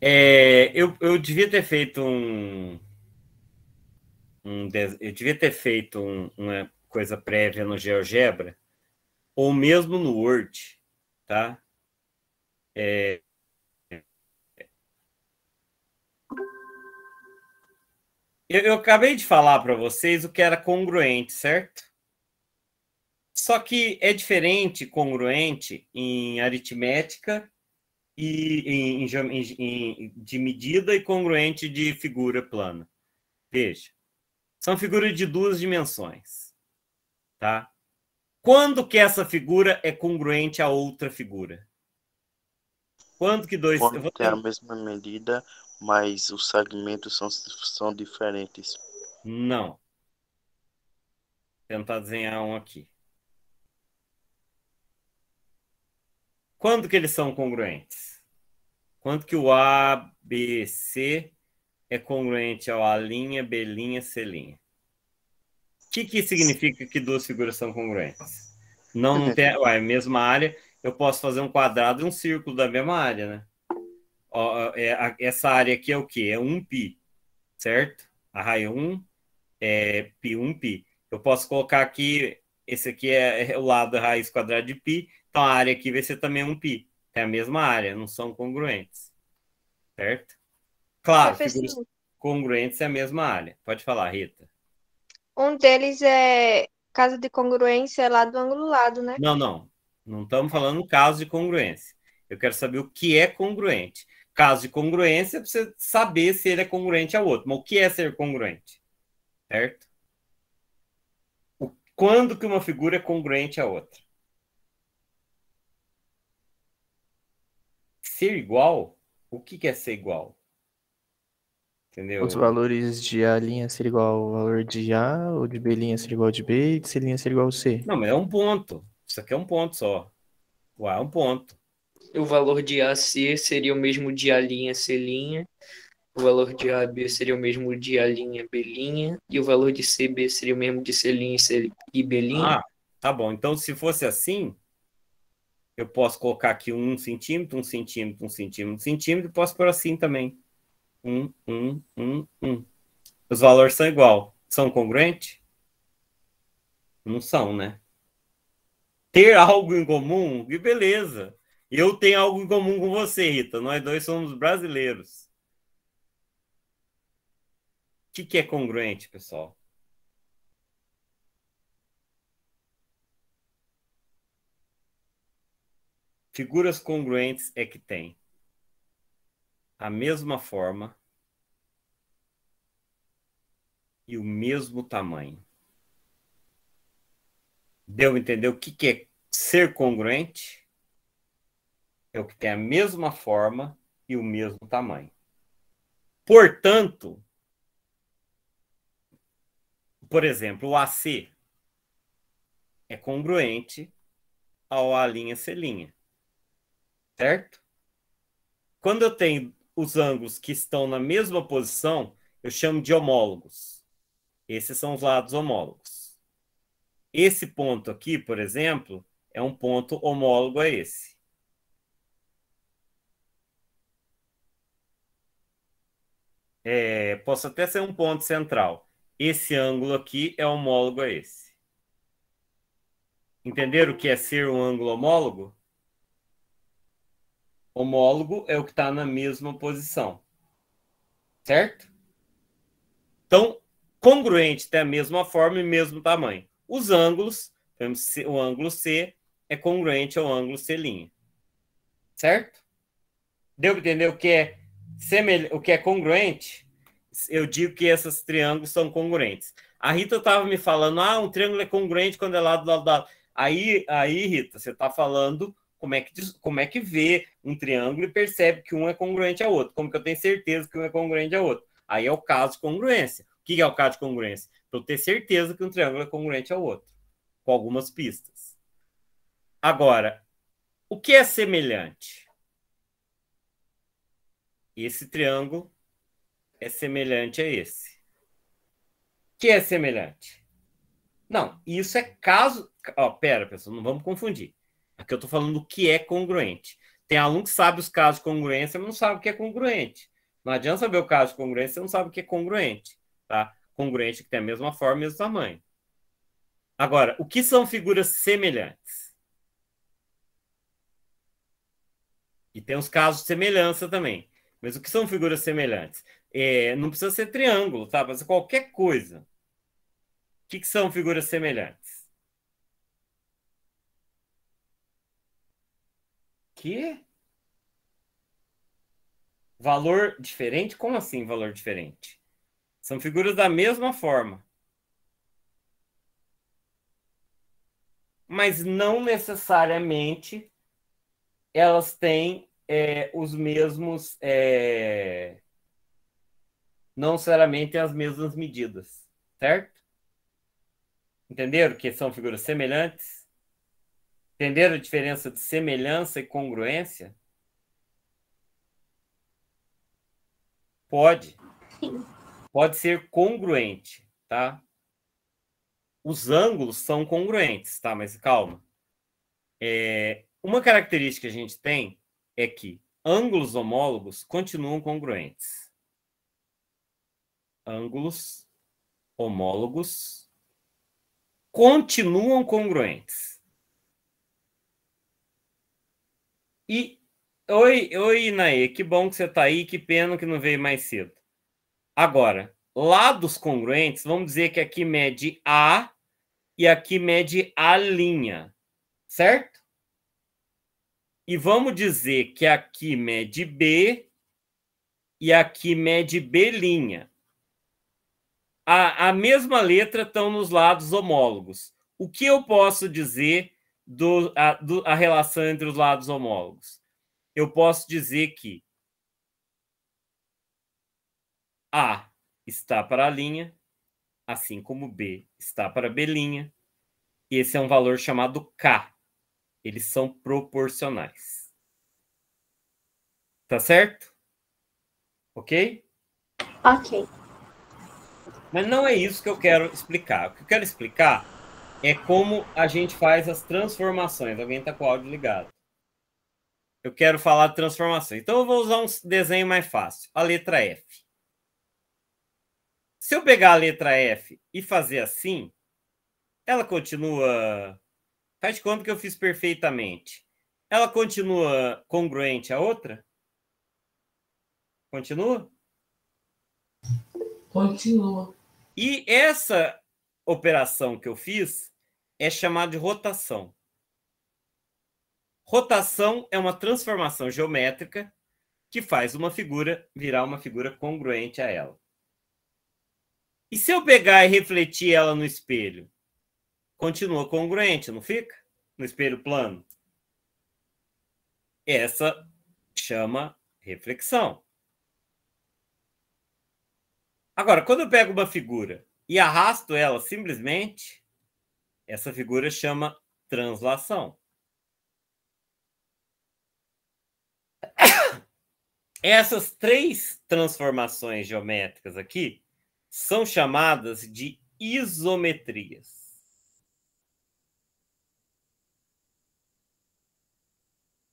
Eu devia ter feito eu devia ter feito uma coisa prévia no GeoGebra, ou mesmo no Word, tá? Eu acabei de falar para vocês o que era congruente, certo? Só que é diferente congruente em aritmética e de medida e congruente de figura plana. Veja, são figuras de duas dimensões, tá? Quando que essa figura é congruente a outra figura? Quando que dois... Eu Quando vou tem a ter... mesma medida, mas os segmentos são diferentes. Não. Vou tentar desenhar um aqui. Quando que eles são congruentes? Quando que o A, B, C é congruente ao A', B', C'? Que significa que duas figuras são congruentes? Não tem, ué, mesma área, eu posso fazer um quadrado e um círculo da mesma área, né? Ó, essa área aqui é o quê? É 1π, certo? A raio 1 é π, 1π. Eu posso colocar aqui, esse aqui é o lado da raiz quadrada de π, então a área aqui vai ser também 1π. É a mesma área, não são congruentes, certo? Claro, figuras Professor, congruentes é a mesma área. Pode falar, Rita. um deles é casa de congruência lá do angulado, né? Não, não. Não estamos falando no caso de congruência. Eu quero saber o que é congruente. Caso de congruência, você saber se ele é congruente ao outro. Mas o que é ser congruente? Certo? Quando que uma figura é congruente à outra? Ser igual? O que é ser igual? Os Entendeu? valores de A' ser igual ao valor de A, ou de B' ser igual ao de B, e de C' ser igual ao C. Não, mas é um ponto. Isso aqui é um ponto só. Ué, é um ponto. O valor de AC seria o mesmo de A'C'. O valor de AB seria o mesmo de A'B'. E o valor de CB seria o mesmo de e B'. Ah, tá bom. Então, se fosse assim, eu posso colocar aqui 1 centímetro, 1 centímetro, 1 centímetro, 1 centímetro, e posso pôr assim também. 1. Os valores são igual. São congruentes? Não são, né? Ter algo em comum, que beleza. Eu tenho algo em comum com você, Rita. Nós dois somos brasileiros. O que é congruente, pessoal? Figuras congruentes é que tem a mesma forma e o mesmo tamanho. Deu a entender o que é ser congruente? É o que tem a mesma forma e o mesmo tamanho. Portanto, por exemplo, o AC é congruente ao A'C', certo? Quando eu tenho os ângulos que estão na mesma posição, eu chamo de homólogos. Esses são os lados homólogos. Esse ponto aqui, por exemplo, é um ponto homólogo a esse. Posso até ser um ponto central. Esse ângulo aqui é homólogo a esse. Entenderam o que é ser um ângulo homólogo? Homólogo é o que está na mesma posição, certo? Então, congruente tem a mesma forma e mesmo tamanho. Os ângulos, o ângulo C é congruente ao ângulo C', certo? Deu para entender o que é congruente? Eu digo que esses triângulos são congruentes. A Rita estava me falando, um triângulo é congruente quando é lado, lado, lado. Aí, Rita, você está falando como é que vê um triângulo e percebe que um é congruente ao outro. Como que eu tenho certeza que um é congruente ao outro? Aí é o caso de congruência. O que é o caso de congruência? Para eu ter certeza que um triângulo é congruente ao outro, com algumas pistas. Agora, o que é semelhante? Esse triângulo é semelhante a esse. O que é semelhante? Não, isso é caso. Pera, pessoal, não vamos confundir. Aqui eu estou falando do que é congruente. Tem aluno que sabe os casos de congruência, mas não sabe o que é congruente. Não adianta saber o caso de congruência, você não sabe o que é congruente. Tá? Congruente que tem a mesma forma e mesmo tamanho. Agora, o que são figuras semelhantes? E tem os casos de semelhança também. Mas o que são figuras semelhantes? Não precisa ser triângulo, tá? Pode ser qualquer coisa. O que são figuras semelhantes? Que? Valor diferente? Como assim valor diferente? São figuras da mesma forma. Mas não necessariamente elas têm os mesmos... não necessariamente as mesmas medidas. Certo? Entenderam que são figuras semelhantes? Entenderam a diferença de semelhança e congruência? Pode. Sim. Pode ser congruente, tá? Os ângulos são congruentes, tá? Mas calma. Uma característica que a gente tem é que ângulos homólogos continuam congruentes. Ângulos homólogos continuam congruentes. E oi, Inaê, que bom que você está aí, que pena que não veio mais cedo. Agora, lados congruentes, vamos dizer que aqui mede A e aqui mede A', certo? E vamos dizer que aqui mede B e aqui mede B'. A mesma letra estão nos lados homólogos. O que eu posso dizer a relação entre os lados homólogos? Eu posso dizer que A está para a linha, assim como B está para B'. Esse é um valor chamado K. Eles são proporcionais. Tá certo? Ok? Ok. Mas não é isso que eu quero explicar. O que eu quero explicar é como a gente faz as transformações. Alguém está com o áudio ligado. Eu quero falar de transformações. Então, eu vou usar um desenho mais fácil. A letra F. Se eu pegar a letra F e fazer assim, ela continua... Faz de conta que eu fiz perfeitamente. Ela continua congruente à outra? Continua? Continua. E essa operação que eu fiz é chamada de rotação. Rotação é uma transformação geométrica que faz uma figura virar uma figura congruente a ela. E se eu pegar e refletir ela no espelho? Continua congruente, não fica? No espelho plano. Essa chama reflexão. Agora, quando eu pego uma figura e arrasto ela simplesmente, essa figura chama translação. Essas três transformações geométricas aqui são chamadas de isometrias.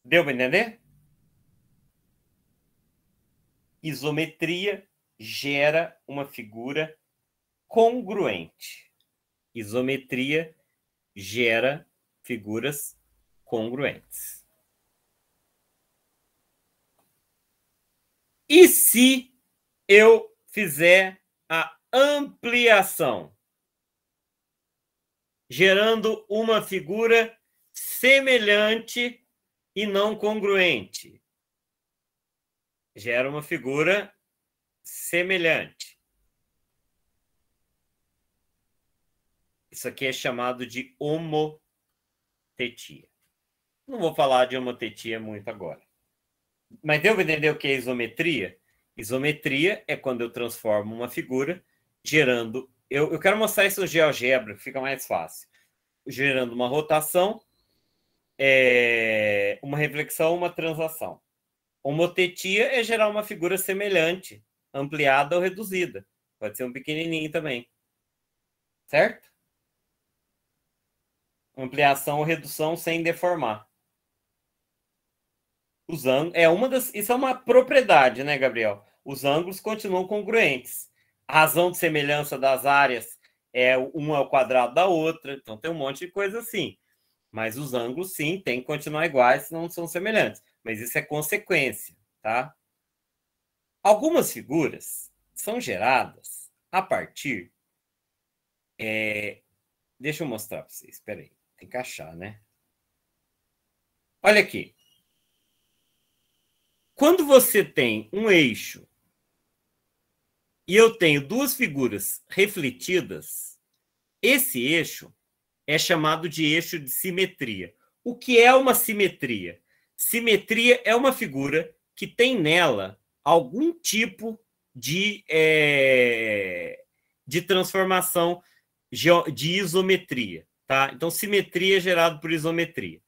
Deu para entender? Isometria gera uma figura congruente. Isometria gera figuras congruentes. E se eu fizer a ampliação, gerando uma figura semelhante e não congruente? Gera uma figura semelhante. Isso aqui é chamado de homotetia. Não vou falar de homotetia muito agora. Mas deu para entender o que é isometria? Isometria é quando eu transformo uma figura gerando... Eu quero mostrar isso no GeoGebra, fica mais fácil. Gerando uma rotação, uma reflexão, uma translação. Homotetia é gerar uma figura semelhante, ampliada ou reduzida. Pode ser um pequenininho também. Certo? Ampliação ou redução sem deformar. Os ângulos é uma das. Isso é uma propriedade, né, Gabriel? Os ângulos continuam congruentes. A razão de semelhança das áreas é uma ao quadrado da outra, então tem um monte de coisa assim. Mas os ângulos, sim, tem que continuar iguais, senão não são semelhantes. Mas isso é consequência, tá? Algumas figuras são geradas a partir. Deixa eu mostrar para vocês. Espera aí, tem que achar, né? Olha aqui. Quando você tem um eixo e eu tenho duas figuras refletidas, esse eixo é chamado de eixo de simetria. O que é uma simetria? Simetria é uma figura que tem nela algum tipo de transformação de isometria. Tá? Então, simetria é gerado por isometria.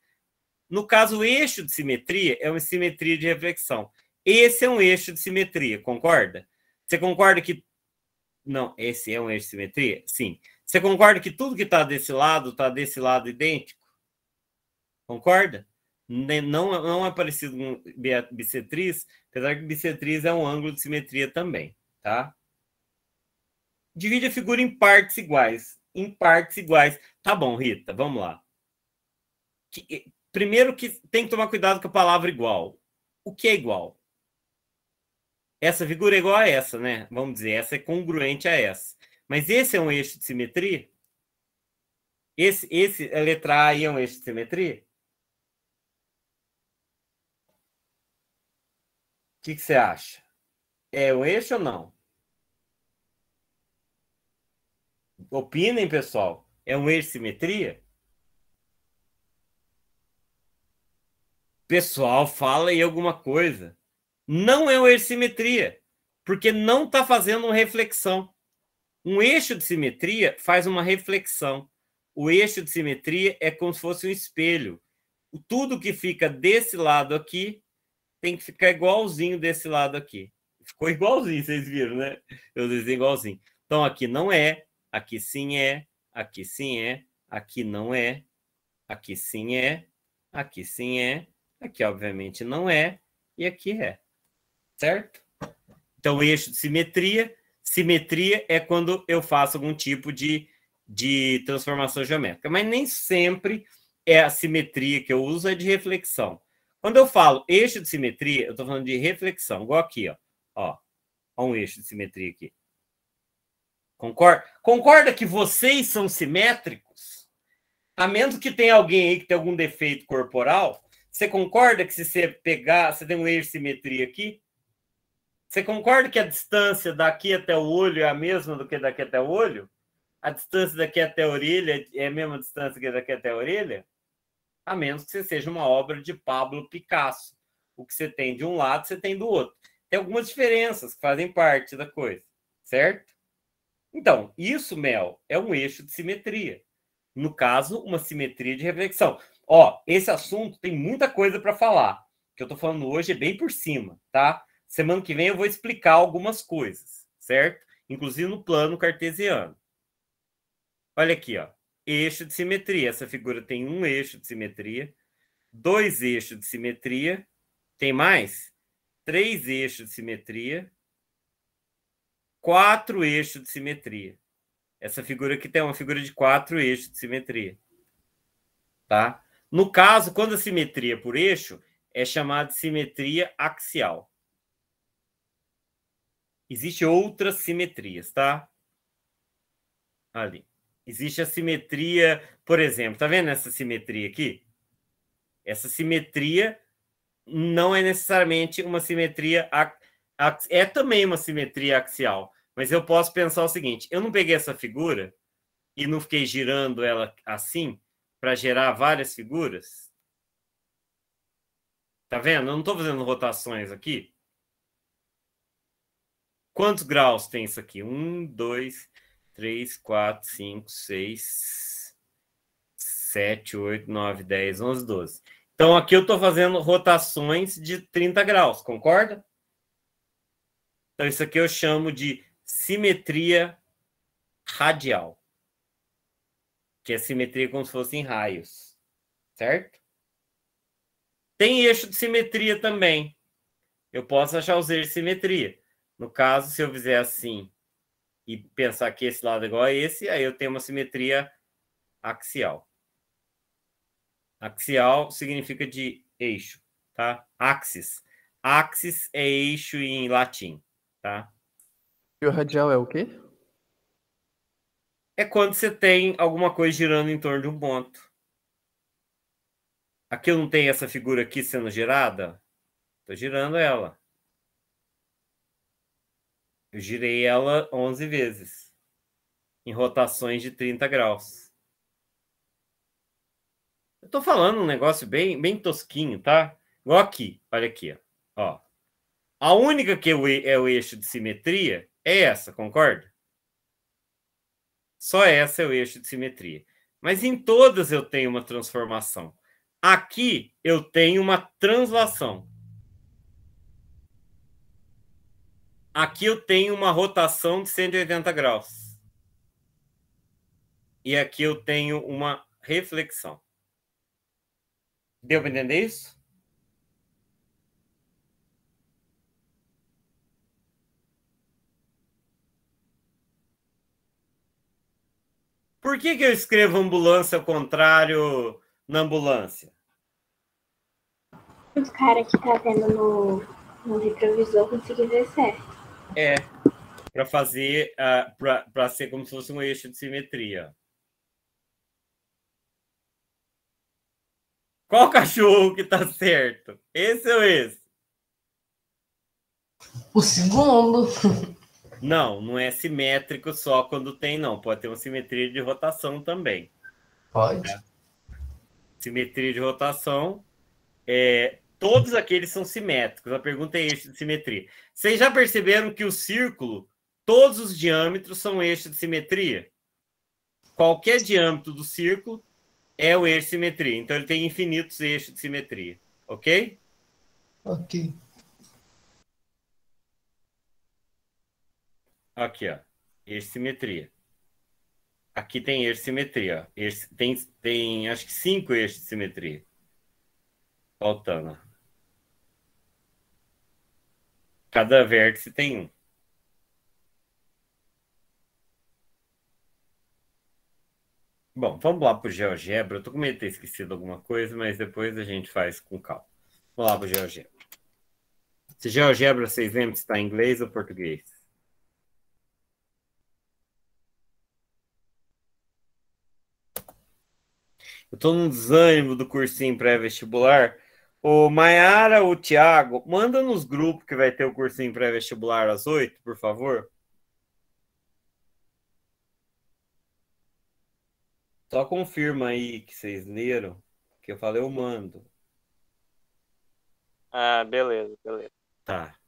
No caso, o eixo de simetria é uma simetria de reflexão. Esse é um eixo de simetria, concorda? Você concorda que... Não, esse é um eixo de simetria? Sim. Você concorda que tudo que está desse lado idêntico? Concorda? Não é parecido com bissetriz, apesar que bissetriz é um ângulo de simetria também, tá? Divide a figura em partes iguais. Em partes iguais. Tá bom, Rita, vamos lá. Primeiro que tem que tomar cuidado com a palavra igual. O que é igual? Essa figura é igual a essa, né? Vamos dizer, essa é congruente a essa. Mas esse é um eixo de simetria? A letra A aí é um eixo de simetria? O que você acha? É um eixo ou não? Opinem, pessoal. É um eixo de simetria? Pessoal, fala aí alguma coisa. Não é um eixo de simetria, porque não está fazendo uma reflexão. Um eixo de simetria faz uma reflexão. O eixo de simetria é como se fosse um espelho. Tudo que fica desse lado aqui tem que ficar igualzinho desse lado aqui. Ficou igualzinho, vocês viram, né? Eu desenho igualzinho. Então, aqui não é, aqui sim é, aqui sim é, aqui não é, aqui sim é, aqui sim é, aqui obviamente não é, e aqui é. Certo? Então, eixo de simetria. Simetria é quando eu faço algum tipo de transformação geométrica. Mas nem sempre é a simetria que eu uso, é de reflexão. Quando eu falo eixo de simetria, eu estou falando de reflexão. Igual aqui, ó. Ó um eixo de simetria aqui. Concorda que vocês são simétricos? A menos que tenha alguém aí que tem algum defeito corporal, você concorda que se você pegar, você tem um eixo de simetria aqui? Você concorda que a distância daqui até o olho é a mesma do que daqui até o olho? A distância daqui até a orelha é a mesma distância que daqui até a orelha? A menos que você seja uma obra de Pablo Picasso. O que você tem de um lado, você tem do outro. Tem algumas diferenças que fazem parte da coisa, certo? Então, isso, Mel, é um eixo de simetria. No caso, uma simetria de reflexão. Ó, esse assunto tem muita coisa para falar. O que eu estou falando hoje é bem por cima, tá? Semana que vem eu vou explicar algumas coisas, certo? Inclusive no plano cartesiano. Olha aqui, ó. Eixo de simetria. Essa figura tem um eixo de simetria, dois eixos de simetria. Tem mais? Três eixos de simetria, quatro eixos de simetria. Essa figura aqui tem uma figura de quatro eixos de simetria. Tá? No caso, quando a simetria é por eixo, é chamada de simetria axial. Existem outras simetrias, tá? Ali. Existe a simetria, por exemplo, tá vendo essa simetria aqui? Essa simetria não é necessariamente uma simetria... É também uma simetria axial, mas eu posso pensar o seguinte, eu não peguei essa figura e não fiquei girando ela assim para gerar várias figuras? Tá vendo? Eu não estou fazendo rotações aqui. Quantos graus tem isso aqui? 1, 2, 3, 4, 5, 6, 7, 8, 9, 10, 11, 12. Então, aqui eu estou fazendo rotações de 30 graus, concorda? Então, isso aqui eu chamo de simetria radial, que é simetria como se fossem raios, certo? Tem eixo de simetria também. Eu posso achar os eixos de simetria. No caso, se eu fizer assim e pensar que esse lado é igual a esse, aí eu tenho uma simetria axial. Axial significa de eixo, tá? Axis. Axis é eixo em latim, tá? E o radial é o quê? É quando você tem alguma coisa girando em torno de um ponto. Aqui eu não tenho essa figura aqui sendo girada? Estou girando ela. Eu girei ela 11 vezes. Em rotações de 30 graus. Eu estou falando um negócio bem tosquinho, tá? Igual aqui. Olha aqui, ó. A única que é o eixo de simetria é essa, concorda? Só essa é o eixo de simetria. Mas em todas eu tenho uma transformação. Aqui eu tenho uma translação. Aqui eu tenho uma rotação de 180 graus. E aqui eu tenho uma reflexão. Deu para entender isso? Por que eu escrevo ambulância ao contrário na ambulância? Os caras que tá vendo no retrovisor conseguir ver certo. É, para fazer, para ser como se fosse um eixo de simetria. Qual cachorro que tá certo? Esse ou esse? O segundo. Não é simétrico só quando tem, não. Pode ter uma simetria de rotação também. Pode. Simetria de rotação. Todos aqueles são simétricos. A pergunta é eixo de simetria. Vocês já perceberam que o círculo, todos os diâmetros são eixo de simetria? Qualquer diâmetro do círculo é o eixo de simetria. Então, ele tem infinitos eixos de simetria. Ok? Ok. Aqui, ó. Eixo de simetria. Aqui tem eixo de simetria. Tem acho que 5 eixos de simetria. Faltando. Cada vértice tem um. Bom, vamos lá para o GeoGebra. Eu estou com medo de ter esquecido alguma coisa, mas depois a gente faz com calma. Vamos lá para o GeoGebra. Esse GeoGebra, vocês lembram se está em inglês ou português? Eu estou num desânimo do cursinho pré-vestibular. O Maiara, o Thiago, manda nos grupos que vai ter o cursinho pré-vestibular às 8, por favor. Só confirma aí que vocês leram, que eu falei, eu mando. Ah, beleza. Tá.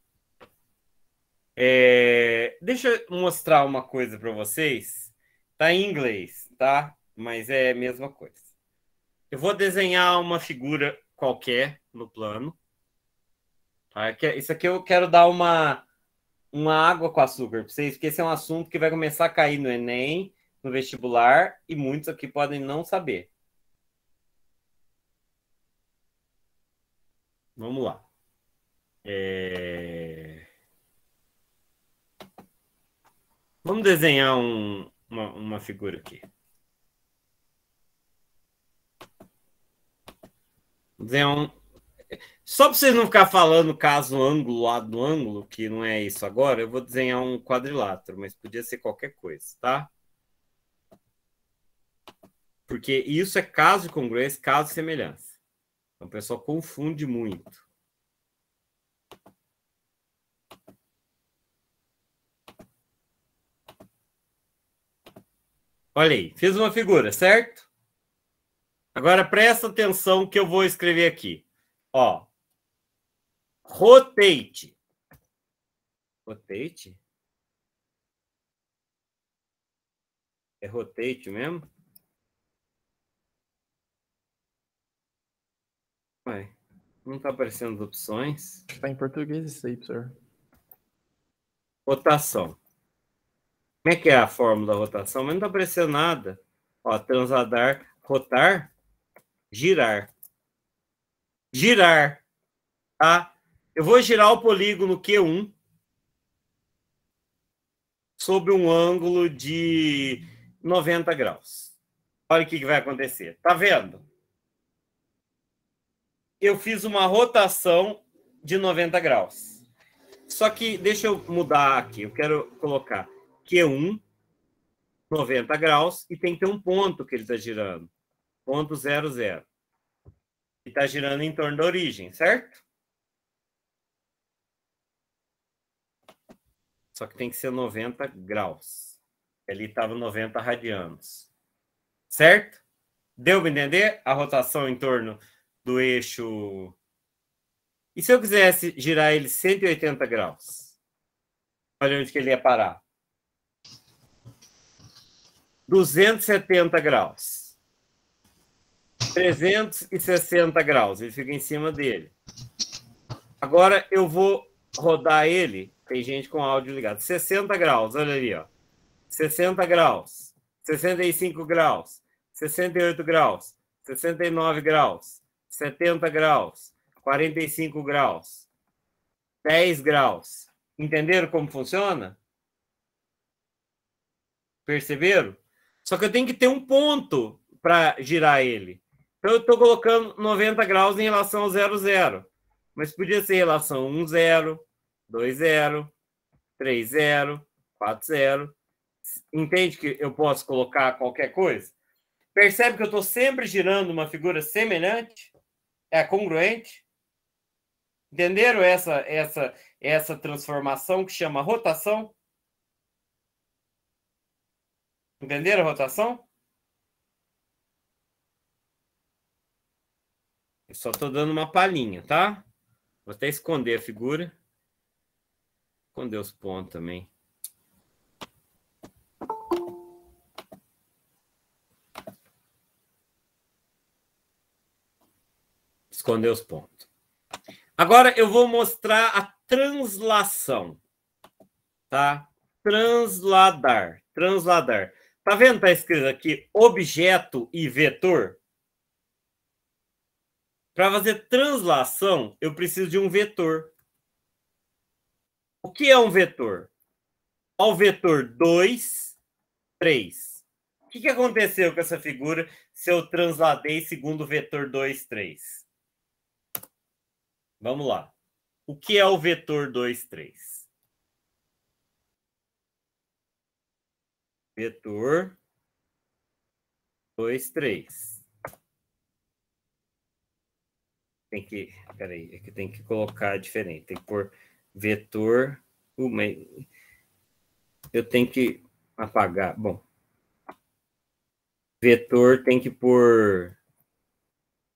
Deixa eu mostrar uma coisa para vocês. Tá em inglês, tá? Mas é a mesma coisa. Eu vou desenhar uma figura qualquer no plano. Tá? Isso aqui eu quero dar uma água com açúcar para vocês, porque esse é um assunto que vai começar a cair no Enem, no vestibular, e muitos aqui podem não saber. Vamos lá. Vamos desenhar uma figura aqui. Vou desenhar Só para vocês não ficar falando caso ângulo, lado do ângulo, que não é isso agora, eu vou desenhar um quadrilátero, mas podia ser qualquer coisa, tá? Porque isso é caso de congruência, caso de semelhança. Então, o pessoal confunde muito. Olha aí, fiz uma figura, certo? Agora presta atenção que eu vou escrever aqui. Ó, rotate. Rotate? É rotate mesmo? Ué, não está aparecendo as opções. Está em português isso aí, professor. Rotação. Como é que é a fórmula da rotação? Mas não está aparecendo nada. Ó, transladar, rotar, girar. girar, tá? Eu vou girar o polígono Q1 sob um ângulo de 90 graus. Olha o que vai acontecer. Tá vendo? Eu fiz uma rotação de 90 graus. Só que, deixa eu mudar aqui. Eu quero colocar Q1, 90 graus, e tem que ter um ponto que ele está girando. Ponto 00. Ele está girando em torno da origem, certo? Só que tem que ser 90 graus. Ali estava 90 radianos. Certo? Deu para entender a rotação em torno do eixo? E se eu quisesse girar ele 180 graus? Olha onde que ele ia parar. 270 graus. 360 graus. Ele fica em cima dele. Agora eu vou rodar ele. Tem gente com áudio ligado. 60 graus. Olha ali, ó. 60 graus. 65 graus. 68 graus. 69 graus. 70 graus. 45 graus. 10 graus. Entenderam como funciona? Perceberam? Só que eu tenho que ter um ponto para girar ele. Então, eu estou colocando 90 graus em relação ao 00. Mas podia ser em relação 10, 20, 30, 40. Entende que eu posso colocar qualquer coisa? Percebe que eu estou sempre girando uma figura semelhante? É congruente? Entenderam essa transformação que chama rotação? Entenderam a rotação? Eu só estou dando uma palhinha, tá? Vou até esconder a figura. Esconder os pontos também. Esconder os pontos. Agora eu vou mostrar a translação. Tá? Transladar. Transladar. Tá vendo? Tá escrito aqui objeto e vetor. Para fazer translação, eu preciso de um vetor. O que é um vetor? Ao vetor 2, 3. O que aconteceu com essa figura se eu transladei segundo o vetor 2, 3? Vamos lá. O que é o vetor 2, 3? Vetor 2, 3. Tem que... Peraí, é que tem que colocar diferente. Tem que pôr vetor... Eu tenho que apagar. Bom. Vetor tem que pôr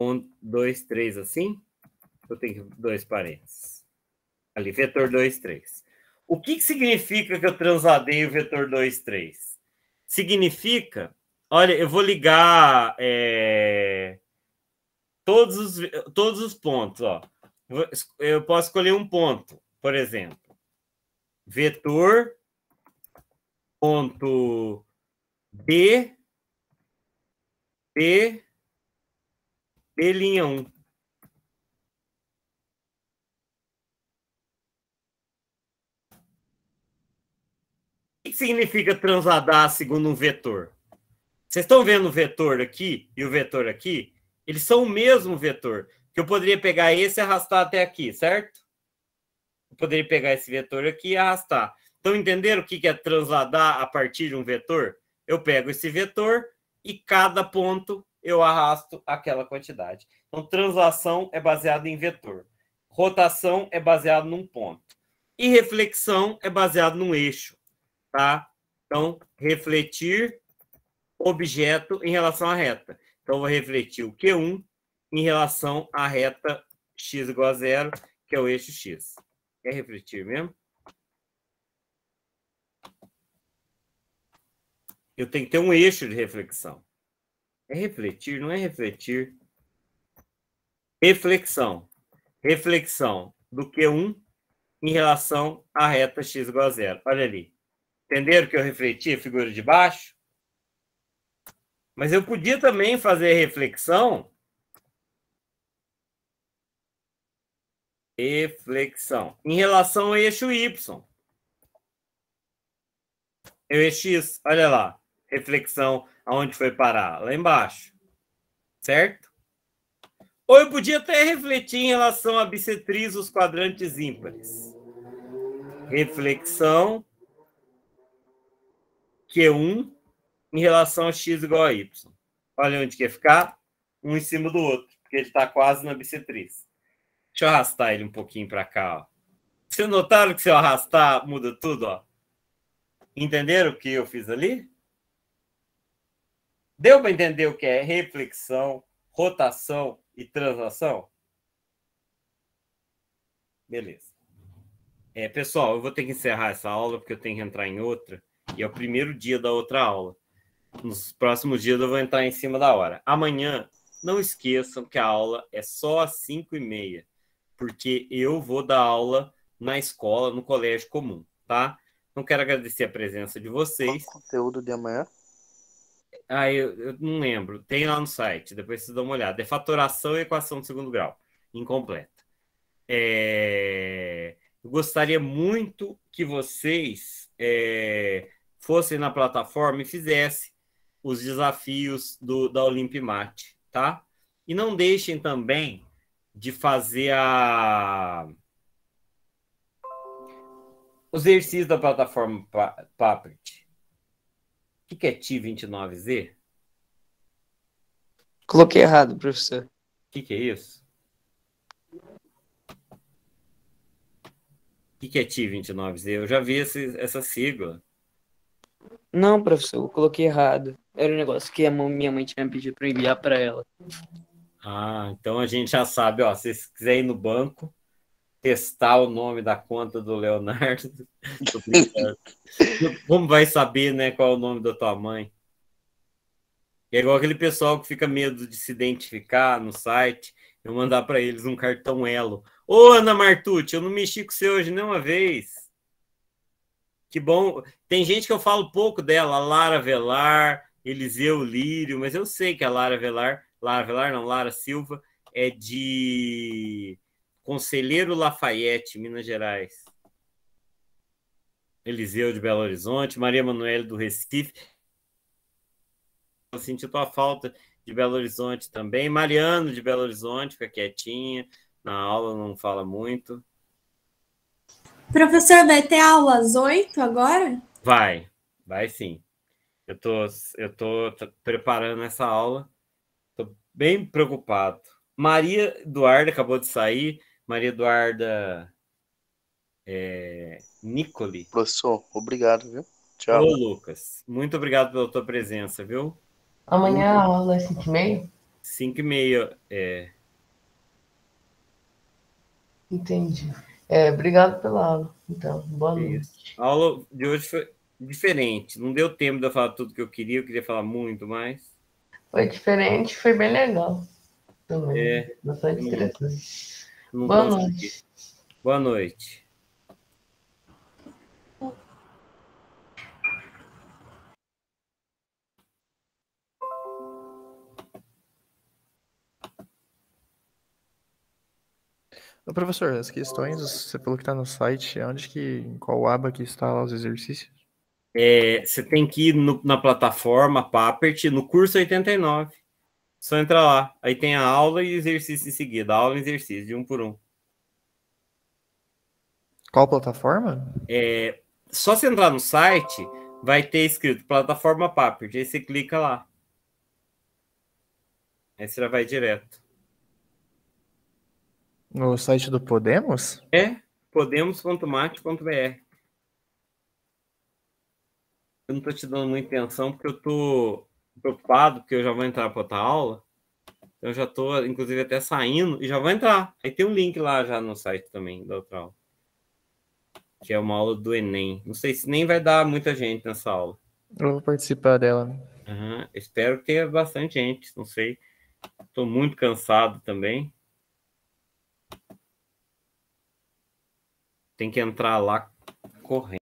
1, 2, 3 assim? Eu tenho dois parênteses. Ali, vetor 2, 3. O que significa que eu transladei o vetor 2, 3? Significa... Olha, eu vou ligar todos os pontos. Ó. Eu posso escolher um ponto, por exemplo. Vetor ponto B, B, B'1. O que significa transladar segundo um vetor? Vocês estão vendo o vetor aqui e o vetor aqui? Eles são o mesmo vetor. Que eu poderia pegar esse e arrastar até aqui, certo? Eu poderia pegar esse vetor aqui e arrastar. Então, entenderam o que é transladar a partir de um vetor? Eu pego esse vetor e cada ponto eu arrasto aquela quantidade. Então, translação é baseada em vetor. Rotação é baseada num ponto. E reflexão é baseada num eixo. Tá? Então, refletir objeto em relação à reta. Então, eu vou refletir o Q1 em relação à reta x igual a 0, que é o eixo x. É refletir mesmo? Eu tenho que ter um eixo de reflexão. É refletir, não é refletir. Reflexão. Reflexão do Q1 em relação à reta x igual a 0. Olha ali. Entenderam que eu refleti a figura de baixo? Mas eu podia também fazer reflexão Reflexão. Em relação ao eixo Y. O eixo X, olha lá. Reflexão, aonde foi parar? Lá embaixo. Certo? Ou eu podia até refletir em relação à bissetriz dos quadrantes ímpares. Reflexão Q1 em relação a x igual a y. Olha onde que ia ficar, um em cima do outro, porque ele está quase na bissetriz. Deixa eu arrastar ele um pouquinho para cá. Ó. Vocês notaram que se eu arrastar, muda tudo? Ó? Entenderam o que eu fiz ali? Deu para entender o que é reflexão, rotação e translação? Beleza. Pessoal, eu vou ter que encerrar essa aula, porque eu tenho que entrar em outra, e é o primeiro dia da outra aula. Nos próximos dias eu vou entrar em cima da hora. Amanhã, não esqueçam que a aula é só às 5h30, porque eu vou dar aula na escola, no colégio comum, tá? Então, quero agradecer a presença de vocês. Qual o conteúdo de amanhã? Eu não lembro. Tem lá no site, depois vocês dão uma olhada. É fatoração e equação de segundo grau, incompleta. Eu gostaria muito que vocês fossem na plataforma e fizessem os desafios da Olimpimate, tá? E não deixem também de fazer os exercícios da plataforma Papert. O que é TI-29Z? Coloquei errado, professor. O que é isso? O que é TI-29Z? Eu já vi essa sigla. Não, professor, eu coloquei errado. Era um negócio que minha mãe tinha pedido para enviar para ela. Então a gente já sabe, ó, se vocês quiserem ir no banco, testar o nome da conta do Leonardo. Como vai saber, né, qual é o nome da tua mãe? É igual aquele pessoal que fica medo de se identificar no site, eu mandar para eles um cartão Elo. Ô, Ana Martucci, eu não mexi com você hoje nenhuma vez. Que bom. Tem gente que eu falo pouco dela, Lara Velar, Eliseu Lírio, mas eu sei que a Lara Silva, é de Conselheiro Lafayette, Minas Gerais. Eliseu de Belo Horizonte, Maria Manoela do Recife. Eu senti tua falta de Belo Horizonte também. Mariano de Belo Horizonte, fica quietinha. Na aula não fala muito. Professor, vai ter aula às 8 agora? Vai sim. Eu tô preparando essa aula. Tô bem preocupado. Maria Eduarda acabou de sair. Maria Eduarda Nicoli. Professor, obrigado, viu? Tchau. Ô, Lucas, muito obrigado pela tua presença, viu? Amanhã a aula é 5h30? 5h30, Entendi. Obrigado pela aula. Então, boa noite. A aula de hoje foi diferente. Não deu tempo de eu falar tudo que eu queria falar muito mais. Foi diferente, foi bem legal. Também. Bastante interessante. Boa noite. Boa noite. Ô, professor, as questões, você falou que está no site, em qual aba que está lá os exercícios? Você tem que ir na plataforma Papert, no curso 89. Só entrar lá. Aí tem a aula e exercício em seguida. Aula e exercício, de um por um. Qual plataforma? Só você entrar no site, vai ter escrito plataforma Papert. Aí você clica lá. Aí você já vai direto. No site do Podemos? Podemos.mate.br. Eu não estou te dando muita atenção porque eu estou preocupado, porque eu já vou entrar para outra aula. Eu já estou, inclusive, até saindo e já vou entrar. Aí tem um link lá já no site também da outra aula. Que é uma aula do Enem. Não sei se nem vai dar muita gente nessa aula. Eu vou participar dela. Espero que tenha bastante gente. Não sei. Estou muito cansado também. Tem que entrar lá correndo.